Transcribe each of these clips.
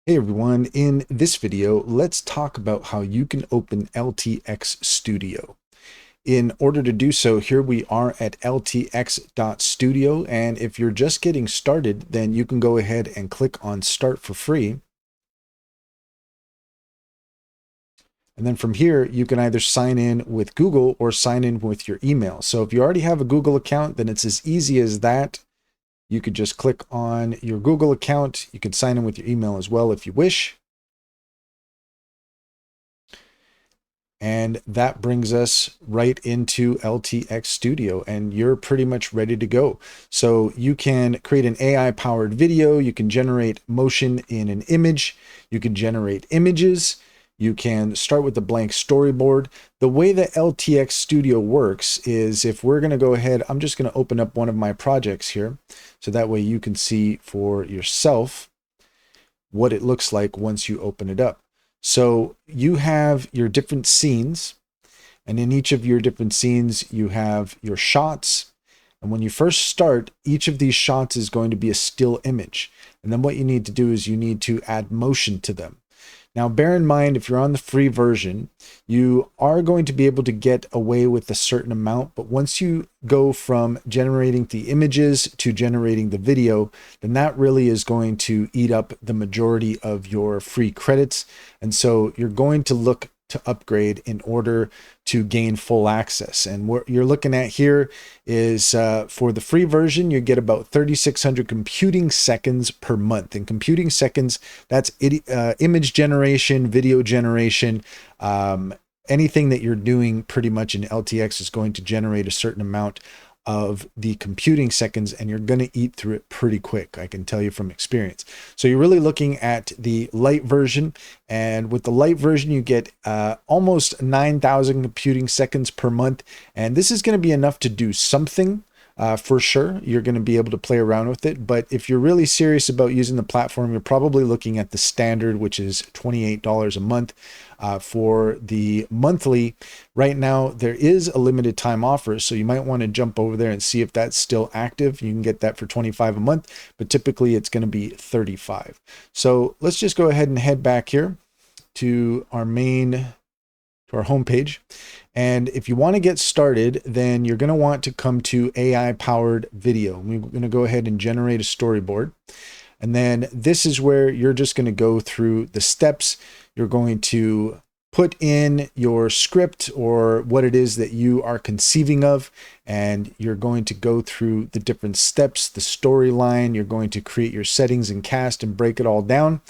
Hey everyone, in this video, let's talk about how you can open LTX Studio. In order to do so, here we are at LTX.studio, and if you're just getting started, then you can go ahead and click on Start for Free. And then from here, you can either sign in with Google or sign in with your email. So if you already have a Google account, then it's as easy as that. You could just click on your Google account. You can sign in with your email as well if you wish. And that brings us right into LTX Studio, and you're pretty much ready to go. So you can create an AI powered video. You can generate motion in an image. You can generate images. You can start with a blank storyboard. The way that LTX Studio works is, if we're going to go ahead, I'm just going to open up one of my projects here, so that way you can see for yourself what it looks like once you open it up. So you have your different scenes, and in each of your different scenes, you have your shots. And when you first start, each of these shots is going to be a still image. And then what you need to do is you need to add motion to them. Now, bear in mind, if you're on the free version, you are going to be able to get away with a certain amount. But once you go from generating the images to generating the video, then that really is going to eat up the majority of your free credits. And so you're going to look to upgrade in order to gain full access. And what you're looking at here is for the free version, you get about 3,600 computing seconds per month. And computing seconds, that's image generation, video generation, anything that you're doing pretty much in LTX is going to generate a certain amount of the computing seconds, and you're going to eat through it pretty quick, I can tell you from experience. So you're really looking at the light version, and with the light version you get almost 9,000 computing seconds per month, and this is going to be enough to do something. For sure, you're going to be able to play around with it. But if you're really serious about using the platform, you're probably looking at the standard, which is $28 a month. For the monthly, right now, there is a limited time offer. So you might want to jump over there and see if that's still active. You can get that for $25 a month, but typically it's going to be $35. So let's just go ahead and head back here to our homepage. And if you want to get started, then you're going to want to come to AI powered video. We're going to go ahead and generate a storyboard. And then this is where you're just going to go through the steps. You're going to put in your script or what it is that you are conceiving of, and you're going to go through the different steps, the storyline. You're going to create your settings and cast and break it all down.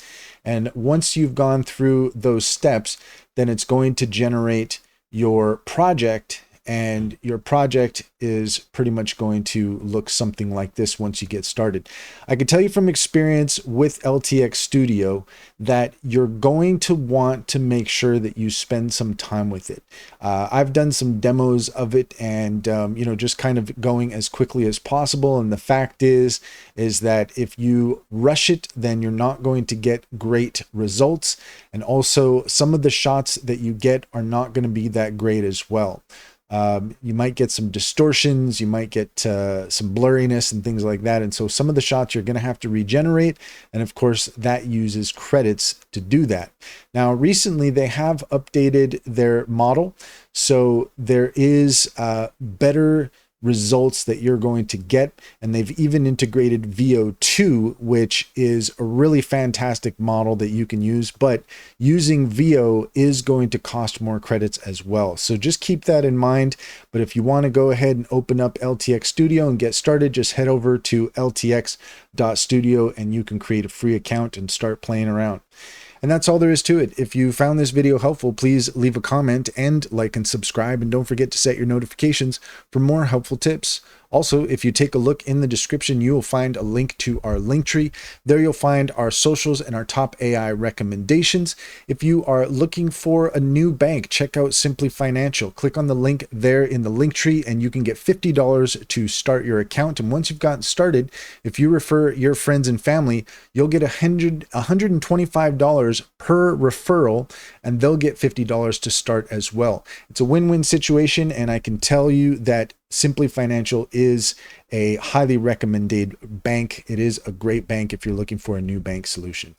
And once you've gone through those steps, then it's going to generate your project, and your project is pretty much going to look something like this once you get started. I can tell you from experience with LTX Studio that you're going to want to make sure that you spend some time with it. I've done some demos of it, and just kind of going as quickly as possible. And the fact is that if you rush it, then you're not going to get great results. And also, some of the shots that you get are not going to be that great as well. You might get some distortions, you might get some blurriness and things like that. And so some of the shots you're going to have to regenerate. And of course, that uses credits to do that. Now, recently they have updated their model. So there is better results that you're going to get, and they've even integrated VO2, which is a really fantastic model that you can use, but using VO is going to cost more credits as well. So just keep that in mind. But if you want to go ahead and open up LTX Studio and get started, just head over to LTX.studio and you can create a free account and start playing around. And that's all there is to it. If you found this video helpful, please leave a comment and like and subscribe. And don't forget to set your notifications for more helpful tips. Also, if you take a look in the description, you will find a link to our Linktree. There you'll find our socials and our top AI recommendations. If you are looking for a new bank, check out Simply Financial. Click on the link there in the Linktree and you can get $50 to start your account. And once you've gotten started, if you refer your friends and family, you'll get $125 per referral, and they'll get $50 to start as well. It's a win-win situation, and I can tell you that Simply Financial is a highly recommended bank. It is a great bank if you're looking for a new bank solution.